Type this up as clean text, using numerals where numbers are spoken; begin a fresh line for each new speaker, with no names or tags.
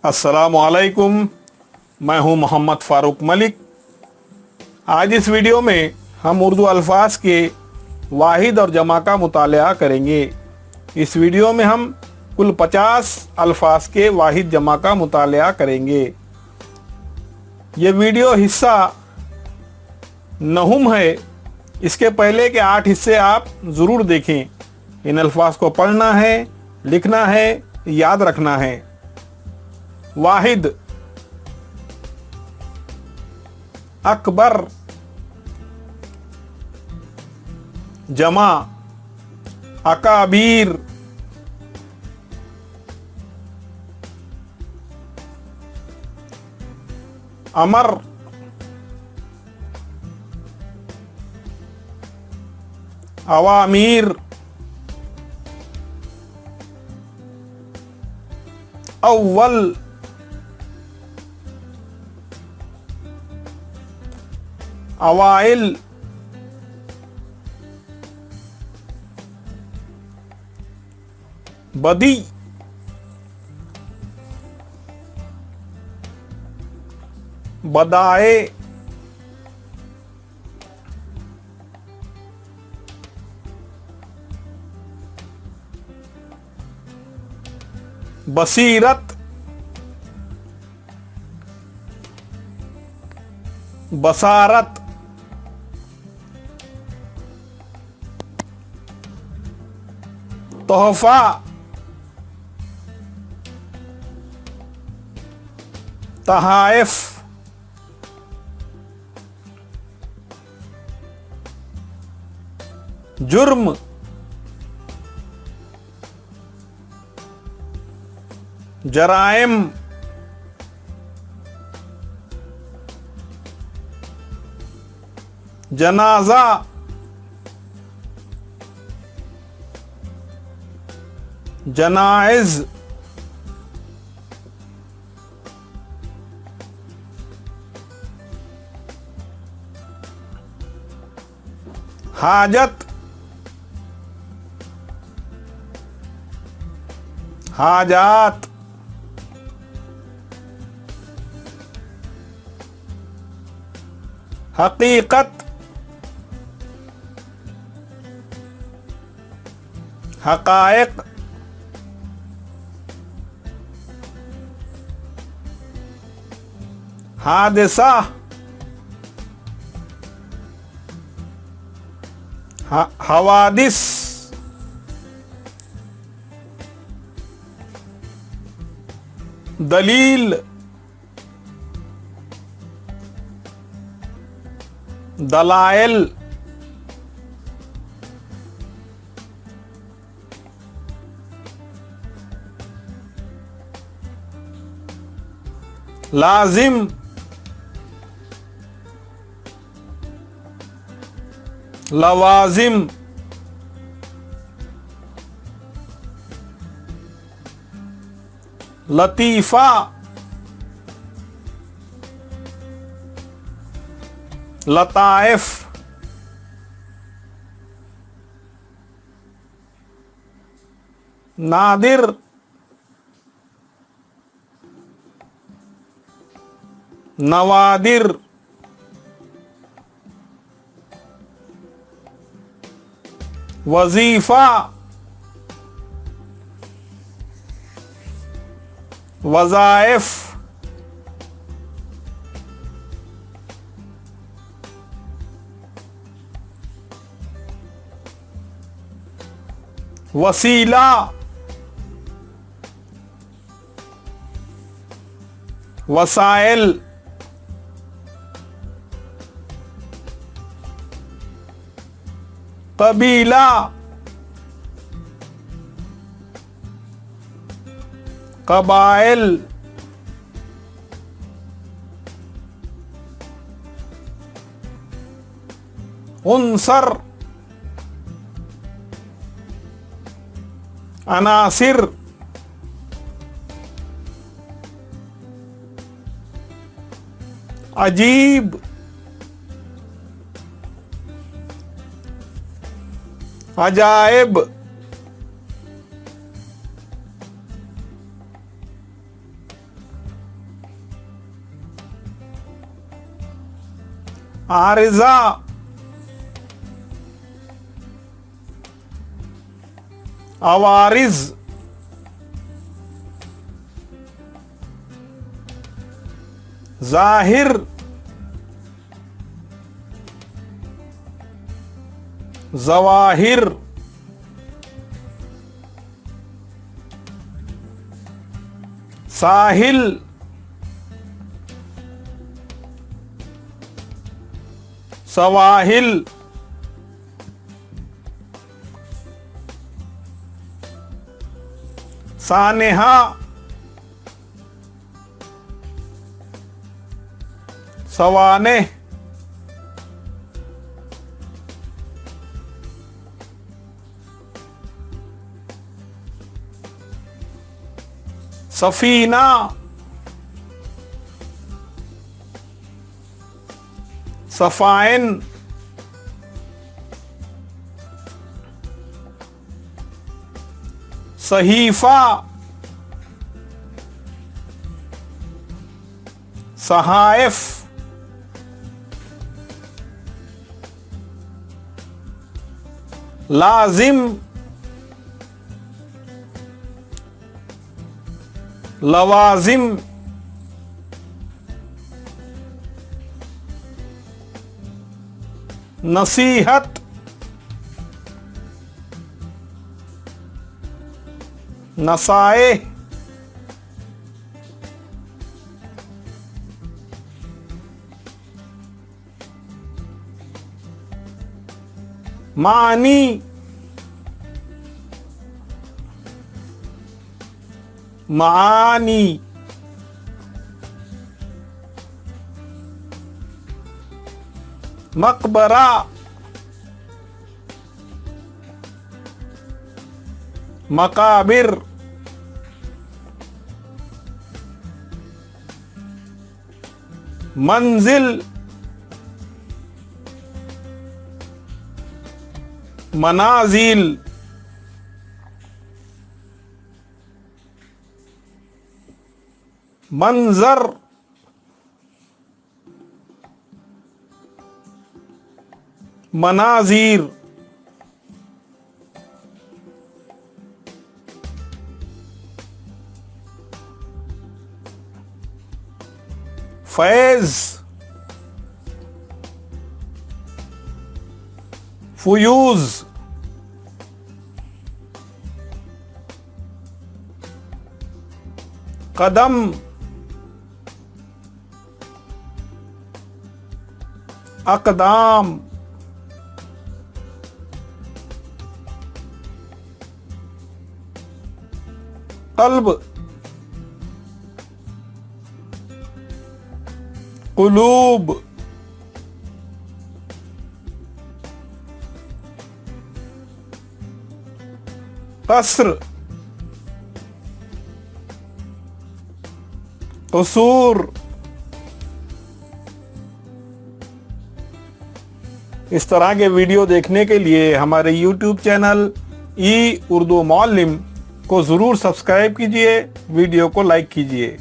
अस्सलामुअलैकुम। मैं हूं मोहम्मद फ़ारूक मलिक। आज इस वीडियो में हम उर्दू अल्फाज के वाहिद और जमा का मुताला करेंगे। इस वीडियो में हम कुल 50 अल्फाज के वाहिद जमा का मुताला करेंगे। ये वीडियो हिस्सा नहुम है। इसके पहले के 8 हिस्से आप ज़रूर देखें। इन अल्फाज को पढ़ना है, लिखना है, याद रखना है। वाहिद अकबर, जमा अकाबीर, अमर, अवामीर, अव्वल, अवाइल, बदी, बदाए, बसीरत, बसारत, तोहफा, तहाइफ, जुर्म, जराइम, जनाजा, जनाइज, हाजत, हाजात, हकीकत, हकायक, हादिसा, हवादिस, दलील, दलाइल, लाजिम, लवाजिम, लतीफ़ा, लताइफ, नादिर, नवादिर, वजीफा, वज़ाइफ, वसीला, वसाइल, कबीला, कबाइल, उनसर, अनासिर, अजीब, अजायब, आरिजा, अवारिज, जाहिर, जवाहिर, साहिल, सवाहिल, सानेहा, सवाने, सफीना, सफाइन, सहीफा, सहाइफ, लाजिम, लवाजिम, नसीहत, नसाए, मानी, मानी, मकबरा, मकाबिर, मंजिल, मनाजिल, मंजर, मनाजीर, फैज, फुयूज, कदम, अकदाम, कल्ब, कुलूब, कसर, कसूर। इस तरह के वीडियो देखने के लिए हमारे YouTube चैनल ई उर्दू मौल्लिम को ज़रूर सब्सक्राइब कीजिए, वीडियो को लाइक कीजिए।